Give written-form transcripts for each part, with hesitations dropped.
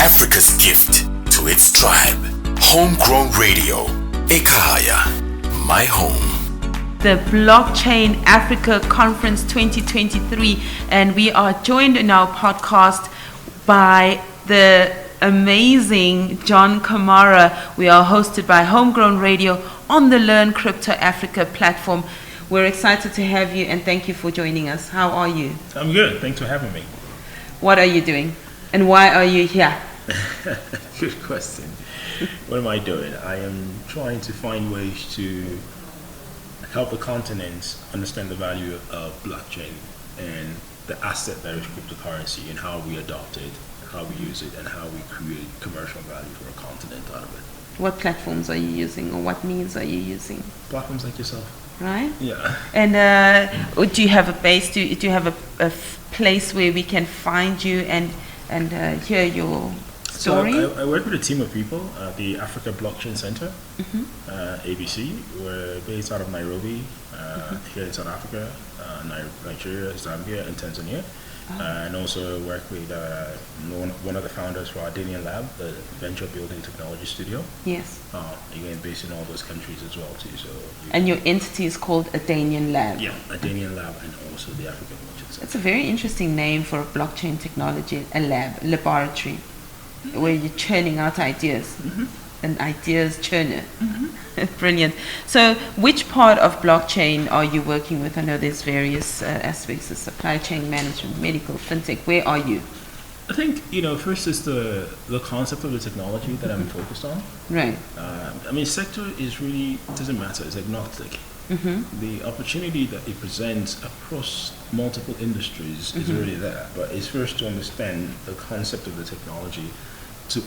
Africa's gift to its tribe. Homegrown radio. Ekaya. My home. The Blockchain Africa Conference 2023, and we are joined in our podcast by the amazing John Kamara. We are hosted by Homegrown Radio on the Learn Crypto Africa platform. We're excited to have you and thank you for joining us. How are you? I'm good. Thanks for having me. What are you doing and why are you here? Good question. What am I doing? I am trying to find ways to help the continent understand the value of blockchain and the asset that is cryptocurrency and how we adopt it, how we use it, and how we create commercial value for a continent out of it. What platforms are you using or what means are you using? Platforms like yourself. Right? Yeah. And do you have a base? Do you have a place where we can find you and hear your story? So I work with a team of people at the Africa Blockchain Center, ABC. We're based out of Nairobi, here in South Africa, Nigeria, Zambia, and Tanzania. And also work with one of the founders for Adanian Lab, the venture building technology studio. Yes. Again, based in all those countries as well too. So. And your entity is called Adanian Lab. Yeah, Adanian Lab, and also the African Blockchain Center. It's a very interesting name for a blockchain technology, a laboratory, where you're churning out ideas. An ideas churner. Brilliant. So which part of blockchain are you working with? I know there's various aspects of supply chain management, medical, fintech. Where are you? I think, first is the concept of the technology that I'm focused on. Right. Sector is really, doesn't matter, it's agnostic. The opportunity that it presents across multiple industries is already there, but it's first to understand the concept of the technology, to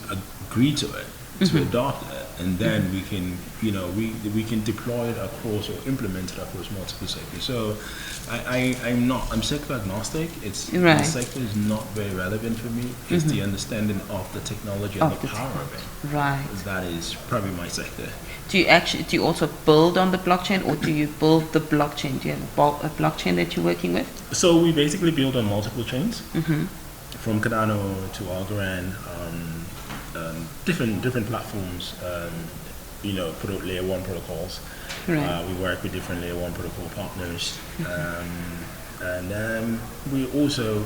agree to it, to adopt it, and then we can, we can deploy it across or implement it across multiple sectors. So I'm sector agnostic. Right. The sector is not very relevant for me. It's the understanding of the technology and the power of it. Right. That is probably my sector. Do you also build on the blockchain, or do you build the blockchain? Do you have a blockchain that you're working with? So we basically build on multiple chains, from Cardano to Algorand, different platforms. Put out layer 1 protocols. Right. We work with different layer 1 protocol partners, and we also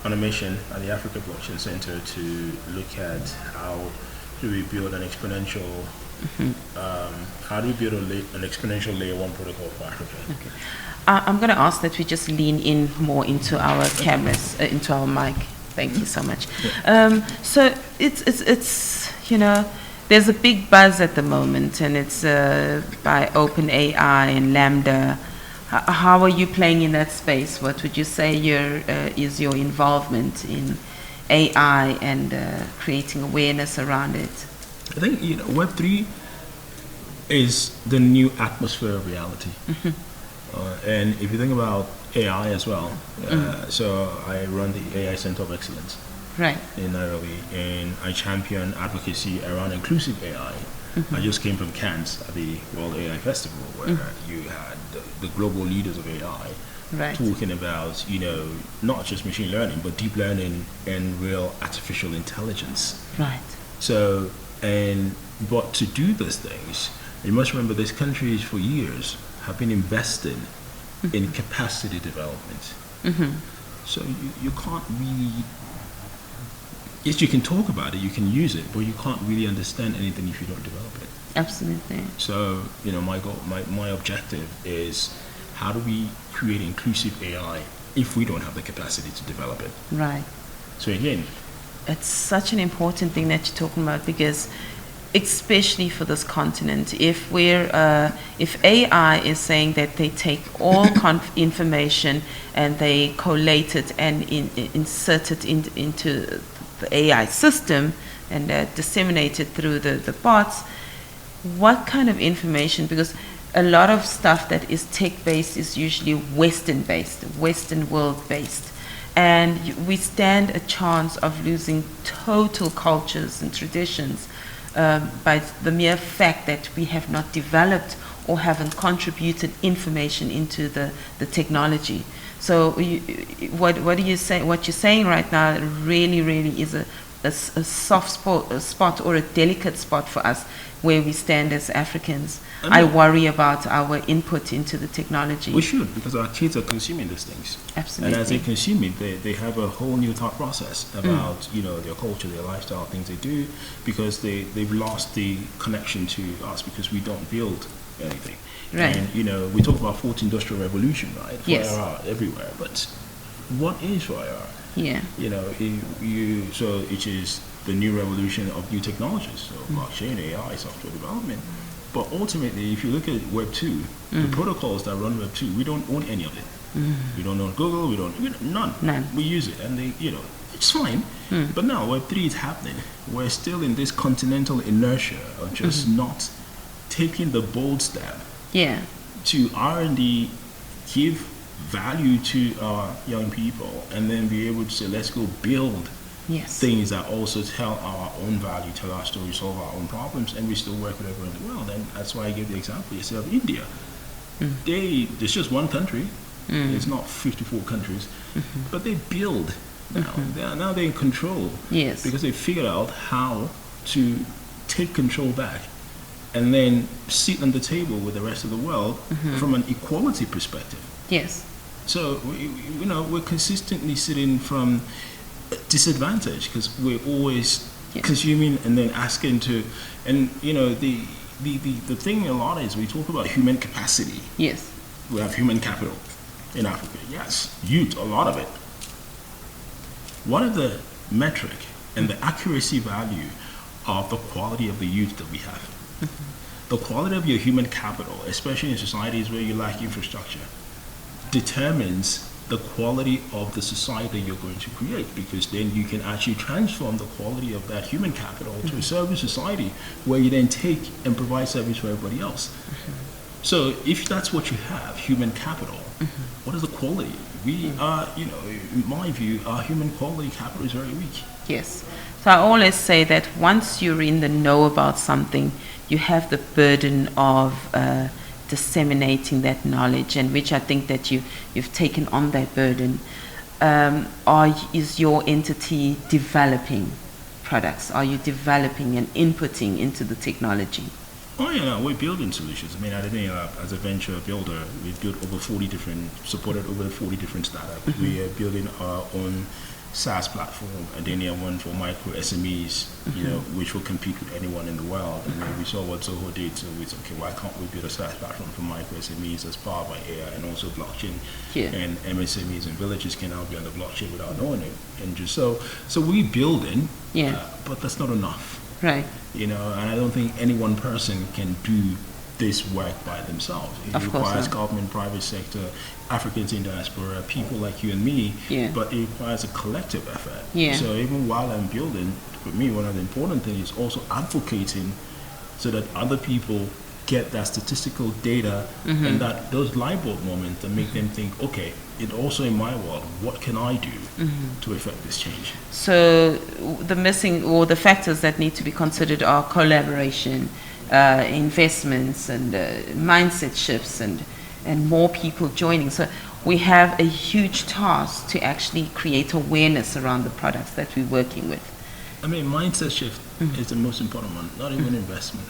on a mission at the Africa Blockchain Center to look at how do we build an exponential. How do we build an exponential layer 1 protocol for Africa? Okay. I'm going to ask that we just lean in more into our cameras, into our mic. Thank you so much. So it's there's a big buzz at the moment, and it's by OpenAI and Lambda. How are you playing in that space? What would you say is your involvement in AI and creating awareness around it? I think Web3 is the new atmosphere of reality. And if you think about AI as well, so I run the AI Center of Excellence in Nairobi, and I champion advocacy around inclusive AI. I just came from Cannes at the World AI Festival, where you had the global leaders of AI talking about, not just machine learning, but deep learning and real artificial intelligence. Right. So, but to do those things, you must remember these countries for years have been investing in capacity development. So you can't really, yes, you can talk about it, you can use it, but you can't really understand anything if you don't develop it. Absolutely. So, my goal, my objective is how do we create inclusive AI if we don't have the capacity to develop it? Right. So again, it's such an important thing that you're talking about, because especially for this continent, if AI is saying that they take all information and they collate it and insert it into the AI system and disseminate it through the bots, what kind of information? Because a lot of stuff that is tech-based is usually Western-based, Western world-based. And we stand a chance of losing total cultures and traditions by the mere fact that we have not developed or haven't contributed information into the technology. So what do you say? What you're saying right now really is a a soft spot or a delicate spot for us where we stand as Africans. I worry about our input into the technology. We should, because our kids are consuming these things. Absolutely. And as they consume it, they have a whole new thought process about their culture, their lifestyle, things they do, because they've lost the connection to us because we don't build anything. Right. And we talk about fourth industrial revolution, right? Yes. Fire everywhere, but what is fire? Yeah. So it is the new revolution of new technologies, so blockchain, AI, software development. But ultimately, if you look at Web 2, the protocols that run Web 2, we don't own any of it. We don't own Google, none. We use it, and it's fine. But now Web 3 is happening. We're still in this continental inertia of just not taking the bold step to R&D, give value to our young people, and then be able to say, let's go build things that also tell our own value, tell our story, solve our own problems, and we still work with everyone in the world. And that's why I gave the example yourself, India. There's just one country. It's not 54 countries, but they build now. They're in control because they figured out how to take control back and then sit on the table with the rest of the world from an equality perspective. Yes. So we're consistently sitting from disadvantage because we're always consuming and then asking to, and the thing a lot is we talk about human capacity. Yes. We have human capital in Africa. Yes, youth, a lot of it. What are the metric and the accuracy value of the quality of the youth that we have? The quality of your human capital, especially in societies where you lack infrastructure, determines the quality of the society you're going to create, because then you can actually transform the quality of that human capital to a service society where you then take and provide service for everybody else. So if that's what you have, human capital, what is the quality? We are, in my view, our human quality capital is very weak. Yes. So I always say that once you're in the know about something, you have the burden of disseminating that knowledge, and which I think that you've taken on that burden. Is your entity developing products? Are you developing and inputting into the technology? Oh yeah, no, we're building solutions. I mean, Adanian, as a venture builder, we've built supported over 40 different startups. We are building our own SaaS platform, Adanian one for micro SMEs, which will compete with anyone in the world. And we saw what Zoho did, so we said, okay, why can't we build a SaaS platform for micro SMEs that's powered by AI and also blockchain? And MSMEs and villages can now be on the blockchain without knowing it. And just so we're building, but that's not enough. Right. And I don't think any one person can do this work by themselves. It requires government, private sector, Africans in diaspora, people like you and me, but it requires a collective effort. So even while I'm building, for me, one of the important things is also advocating so that other people get that statistical data and that those light bulb moments that make them think, okay, it also in my world, what can I do to affect this change? So the missing or the factors that need to be considered are collaboration, investments, and mindset shifts, and more people joining. So we have a huge task to actually create awareness around the products that we're working with. I mean, mindset shift is the most important one, not even investment.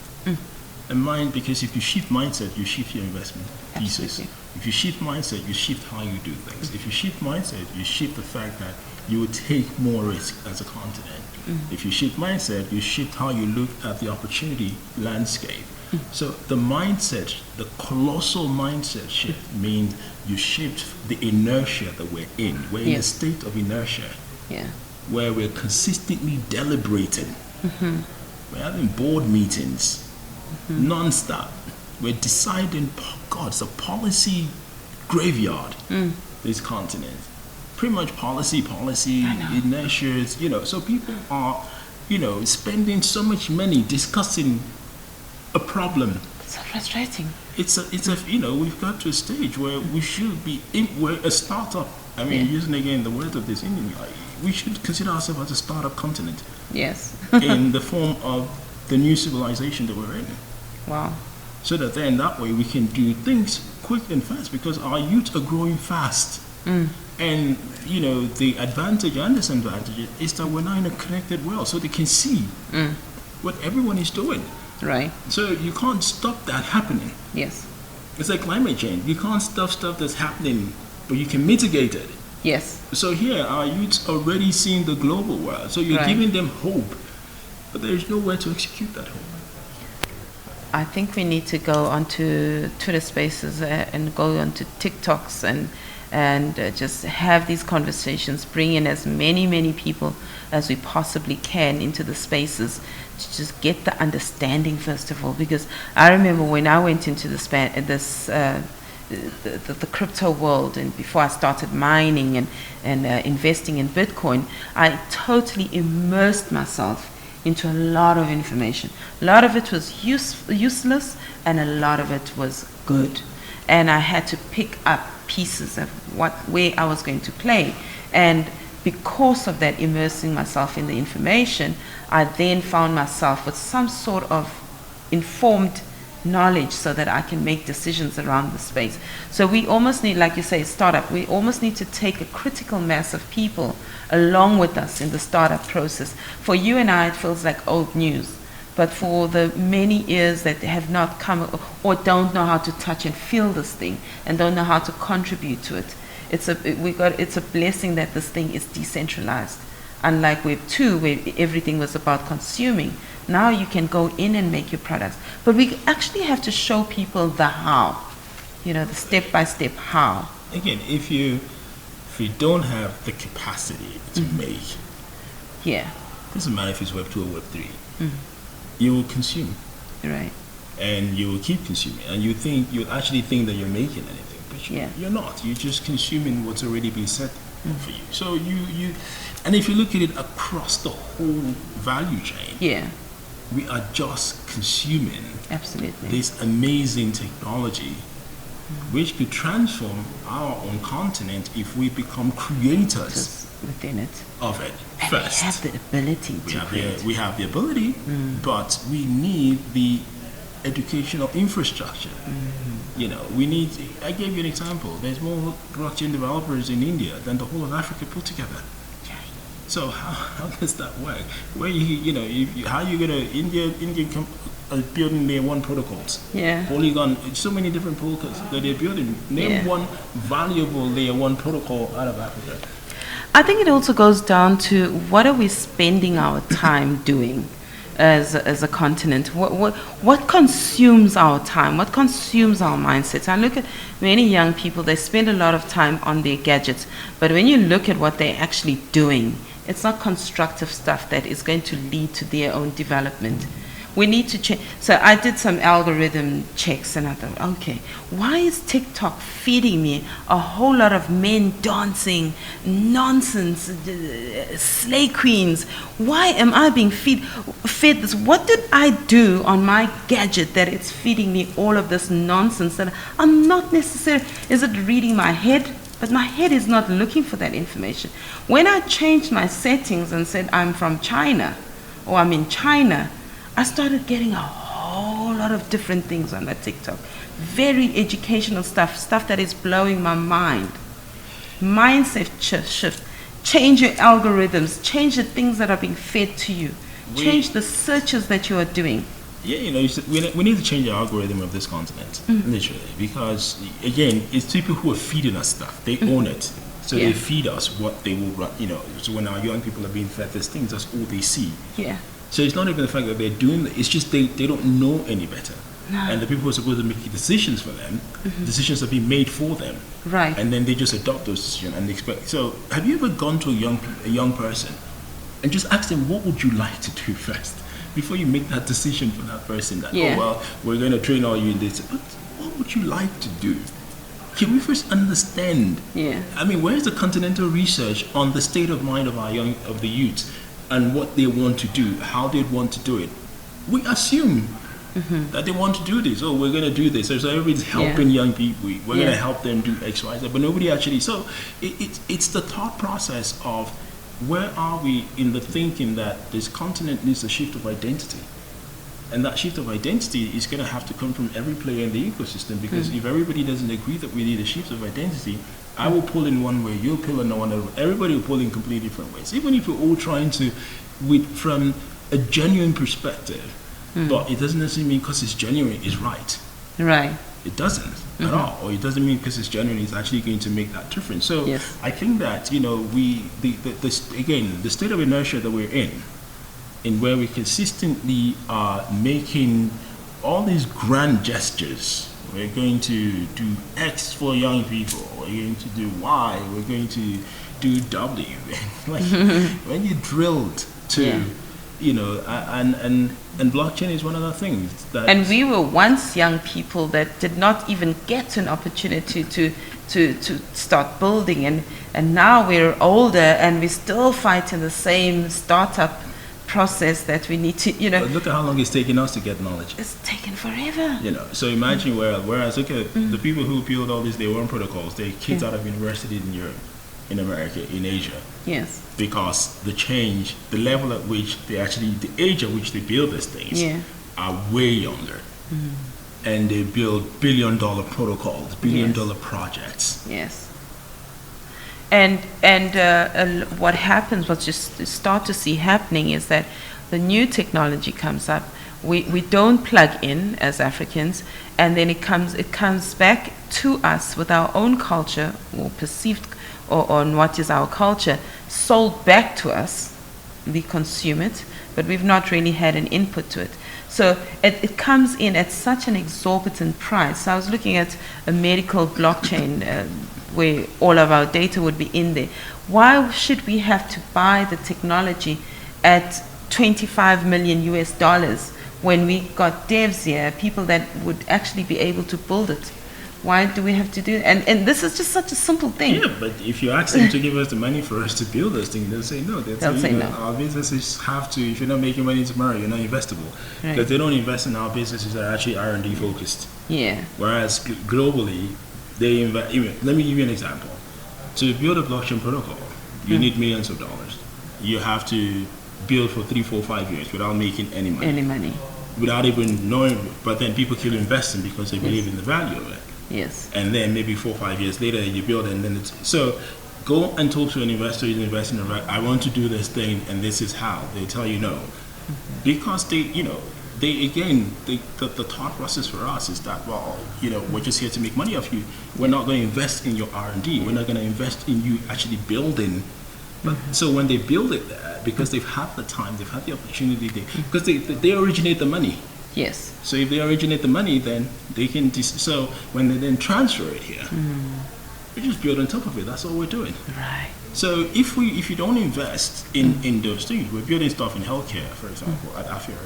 And because if you shift mindset, you shift your investment thesis. If you shift mindset, you shift how you do things. If you shift mindset, you shift the fact that you will take more risk as a continent. If you shift mindset, you shift how you look at the opportunity landscape. So the mindset, the colossal mindset shift means you shift the inertia that we're in. We're in a state of inertia where we're consistently deliberating. We're having board meetings non-stop. We're deciding, God, it's a policy graveyard, this continent. Pretty much policy, inertias, so people are, spending so much money discussing a problem. So frustrating. It's a we've got to a stage where we should be, we're a startup. I mean, using again the words of this Indian guy, we should consider ourselves as a startup continent. Yes. In the form of the new civilization that we're in. Wow. So that then that way we can do things quick and fast, because our youth are growing fast. And the advantage and disadvantage is that we're now in a connected world, so they can see what everyone is doing. Right. So you can't stop that happening. Yes. It's like climate change. You can't stop stuff that's happening, but you can mitigate it. Yes. So here, our youths already seeing the global world. So you're giving them hope, but there's nowhere to execute that hope. I think we need to go onto Twitter Spaces and go onto TikToks and just have these conversations, bring in as many people as we possibly can into the spaces to just get the understanding first of all. Because I remember when I went into the crypto world, and before I started mining and investing in Bitcoin, I totally immersed myself into a lot of information. A lot of it was useless, and a lot of it was good. And I had to pick up pieces of where I was going to play. And because of that, immersing myself in the information, I then found myself with some sort of informed knowledge so that I can make decisions around the space. So we almost need, like you say, startup, we almost need to take a critical mass of people along with us in the startup process. For you and I, it feels like old news. But for the many ears that have not come or don't know how to touch and feel this thing and don't know how to contribute to it, it's a blessing that this thing is decentralized. Unlike Web 2, where everything was about consuming, now you can go in and make your products. But we actually have to show people the how, the step-by-step how. Again, if you don't have the capacity to make, doesn't matter if it's Web 2 or Web 3, you will consume. Right. And you will keep consuming. And you actually think that you're making anything, but you're not. You're just consuming what's already been set for you. So and if you look at it across the whole value chain, we are just consuming this amazing technology which could transform our own continent if we become creators just within it of it and first. We have the ability to create. We have the ability, but we need the educational infrastructure. We need. I gave you an example. There's more blockchain developers in India than the whole of Africa put together. So how does that work? Where how you gonna Indian building layer 1 protocols? Polygon, so many different protocols that they're building. Name one valuable layer 1 protocol out of Africa. I think it also goes down to what are we spending our time doing as a continent? What consumes our time? What consumes our mindsets? I look at many young people, they spend a lot of time on their gadgets, but when you look at what they're actually doing, it's not constructive stuff that is going to lead to their own development. We need to change. So I did some algorithm checks and I thought, okay, why is TikTok feeding me a whole lot of men dancing, nonsense, slay queens? Why am I being fed this? What did I do on my gadget that it's feeding me all of this nonsense that I'm not necessarily, is it reading my head? But my head is not looking for that information. When I changed my settings and said I'm from China or I'm in China, I started getting a whole lot of different things on that TikTok. Very educational stuff that is blowing my mind. Mindset shift. Change your algorithms. Change the things that are being fed to you. Change the searches that you are doing. Yeah, we need to change the algorithm of this continent, literally, because again, it's people who are feeding us stuff. They own it, so they feed us what they will run. So when our young people are being fed these things, that's all they see. Yeah. So it's not even the fact that they're doing it, it's just they don't know any better. No. And the people who are supposed to make decisions for them, decisions are being made for them. Right. And then they just adopt those decisions and expect. So have you ever gone to a young person and just asked them, what would you like to do first? Before you make that decision for that person that, oh, well, we're going to train all you in this. But what would you like to do? Can we first understand? Yeah. I mean, where's the continental research on the state of mind of of the youth and what they want to do, how they want to do it? We assume that they want to do this. Oh, we're going to do this. So everybody's helping young people. We're going to help them do X, Y, Z. But nobody actually. So it's the thought process of where are we in the thinking that this continent needs a shift of identity. And that shift of identity is going to have to come from every player in the ecosystem, because if everybody doesn't agree that we need a shift of identity, I will pull in one way, you'll pull in another way, everybody will pull in completely different ways. Even if we're all trying to, from a genuine perspective, but it doesn't necessarily mean because it's genuine is right. Right. It doesn't at all, or it doesn't mean because it's genuine it's actually going to make that difference. So Yes. I think that the state of inertia that we're in where we consistently are making all these grand gestures. We're going to do X for young people. We're going to do Y. We're going to do W. Like when you drilled to, and blockchain is one of the things that. And we were once young people that did not even get an opportunity to start building, and now we're older and we still fight in the same startup process that we need to, But look at how long it's taken us to get knowledge. It's taken forever. So imagine whereas look at the people who build all these day one protocols, they're kids out of university in Europe, in America, in Asia. Yes. Because the level at which the age at which they build these things are way younger. And they build billion-dollar protocols, billion-dollar projects. Yes. And what happens, what you start to see happening, is that the new technology comes up. We don't plug in as Africans, and then it comes back to us with our own culture, or perceived, or on what is our culture, sold back to us. We consume it, but we've not really had an input to it. So it comes in at such an exorbitant price. So I was looking at a medical blockchain where all of our data would be in there. Why should we have to buy the technology at $25 million when we got devs here, people that would actually be able to build it? Why do we have to do it? And this is just such a simple thing. Yeah, but if you ask them to give us the money for us to build this thing, they'll say no. They'll say no. Our businesses have to, if you're not making money tomorrow, you're not investable. Right. Because they don't invest in our businesses that are actually R&D focused. Yeah. Whereas globally, they invest. Let me give you an example. To build a blockchain protocol, you need millions of dollars. You have to build for 3, 4, 5 years without making any money. Without even knowing, but then people keep investing because they believe in the value of it. Yes. And then maybe 4 or 5 years later you build it, and then it's so go and talk to an investor who's investing in I want to do this thing and this is how. They tell you no. Because the thought process for us is that, we're just here to make money off you. We're not going to invest in your R&D. We're not going to invest in you actually building. But so when they build it there, because they've had the time, they've had the opportunity, because they originate the money. Yes. So if they originate the money, then they can. So when they then transfer it here, we just build on top of it. That's all we're doing. Right. So if you don't invest in those things, we're building stuff in healthcare, for example, at Africa.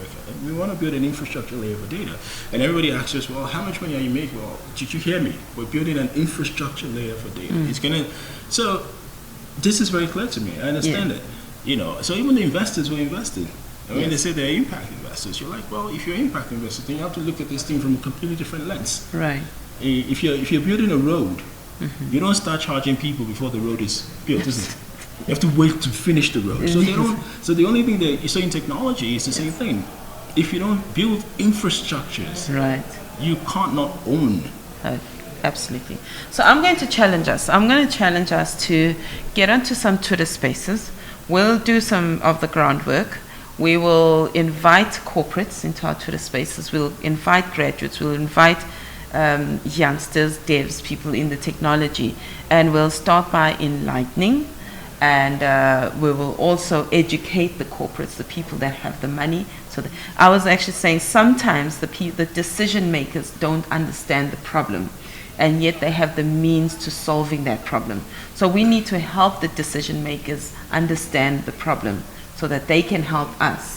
We want to build an infrastructure layer for data, and everybody asks us, well, how much money are you making? Well, did you hear me? We're building an infrastructure layer for data. It's gonna. So this is very clear to me. I understand it. So even the investors were invested. When they say they're impact investors, you're like, well, if you're impact investors, then you have to look at this thing from a completely different lens. Right. If you're building a road, you don't start charging people before the road is built, isn't it? You have to wait to finish the road. So they don't. So the only thing that you say in technology is the same thing. If you don't build infrastructures, right, you can't not own. Absolutely. So I'm going to challenge us. I'm going to challenge us to get onto some Twitter spaces. We'll do some of the groundwork. We will invite corporates into our Twitter spaces. We'll invite graduates. We'll invite youngsters, devs, people in the technology. And we'll start by enlightening. And we will also educate the corporates, the people that have the money. So I was actually saying sometimes the decision makers don't understand the problem, and yet they have the means to solving that problem. So we need to help the decision makers understand the problem so that they can help us.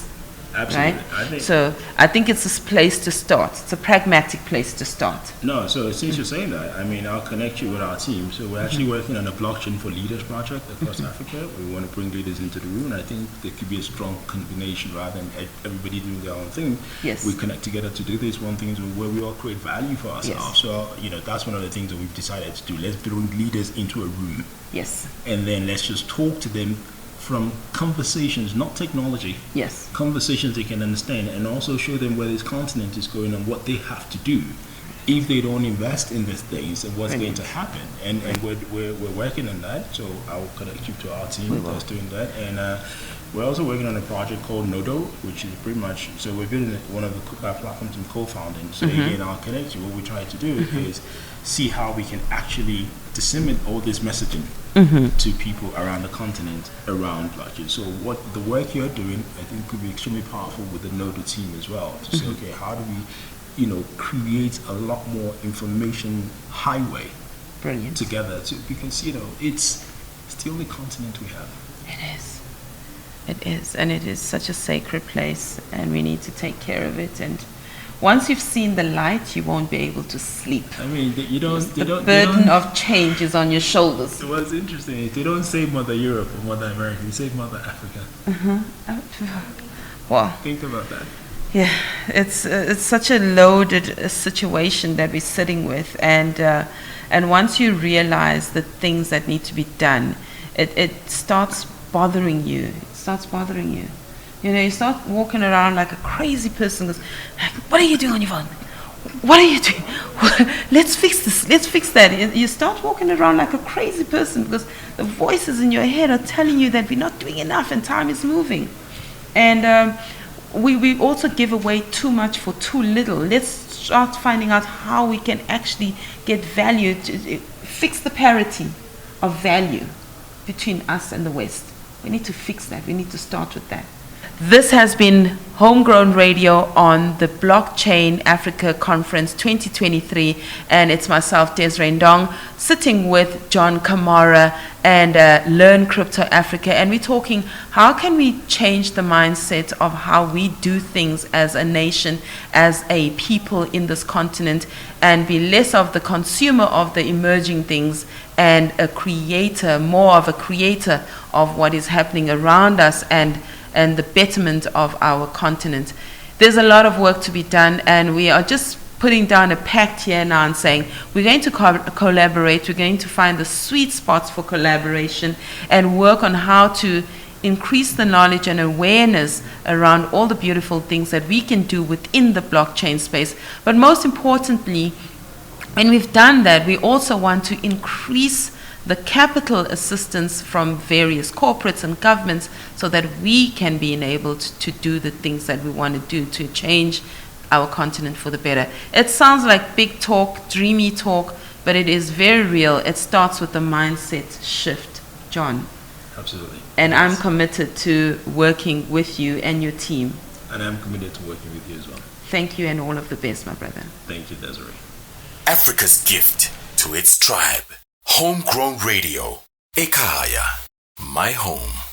Absolutely. Right? I think it's a place to start. It's a pragmatic place to start. No, so since you're saying that, I'll connect you with our team. So we're actually working on a blockchain for leaders project across Africa. We want to bring leaders into the room, and I think there could be a strong combination rather than everybody doing their own thing. Yes. We connect together to do this one thing where we all create value for ourselves. Yes. So, that's one of the things that we've decided to do. Let's bring leaders into a room. Yes. And then let's just talk to them from conversations, not technology. Yes. Conversations they can understand, and also show them where this continent is going and what they have to do if they don't invest in these things and what's going to happen. And we're working on that, so I'll connect you to our team that's doing that. And we're also working on a project called Nodo, which is pretty much, so we've been one of the platforms I'm co-founding. So again, I'll connect you. What we try to do is see how we can actually disseminate all this messaging to people around the continent around blockchain. So what the work you're doing, I think, could be extremely powerful with the Nodo team as well, to say, okay, how do we create a lot more information highway together, because it's the only continent we have. It is, and it is such a sacred place, and we need to take care of it. And once you've seen the light, you won't be able to sleep. I mean, the burden of change is on your shoulders. What's interesting is they don't say Mother Europe or Mother America; they say Mother Africa. Well, think about that. Yeah, it's such a loaded situation that we're sitting with, and once you realize the things that need to be done, it starts bothering you. It starts bothering you. You start walking around like a crazy person. Goes, what are you doing on your phone? What are you doing? Let's fix this. Let's fix that. You start walking around like a crazy person because the voices in your head are telling you that we're not doing enough and time is moving, and. We also give away too much for too little. Let's start finding out how we can actually get value, to fix the parity of value between us and the West. We need to fix that. We need to start with that. This has been Homegrown Radio on the Blockchain Africa Conference 2023, and it's myself, Desiree Ndong, sitting with John Kamara and Learn Crypto Africa, and we're talking how can we change the mindset of how we do things as a nation, as a people in this continent, and be less of the consumer of the emerging things and a creator, more of a creator of what is happening around us and the betterment of our continent. There's a lot of work to be done, and we are just putting down a pact here now and saying we're going to collaborate, we're going to find the sweet spots for collaboration and work on how to increase the knowledge and awareness around all the beautiful things that we can do within the blockchain space. But most importantly, when we've done that, we also want to increase the capital assistance from various corporates and governments so that we can be enabled to do the things that we want to do to change our continent for the better. It sounds like big talk, dreamy talk, but it is very real. It starts with the mindset shift, John. Absolutely. And yes. I'm committed to working with you and your team. And I'm committed to working with you as well. Thank you, and all of the best, my brother. Thank you, Desiree. Africa's gift to its tribe. Homegrown Radio. Ekaya. My home.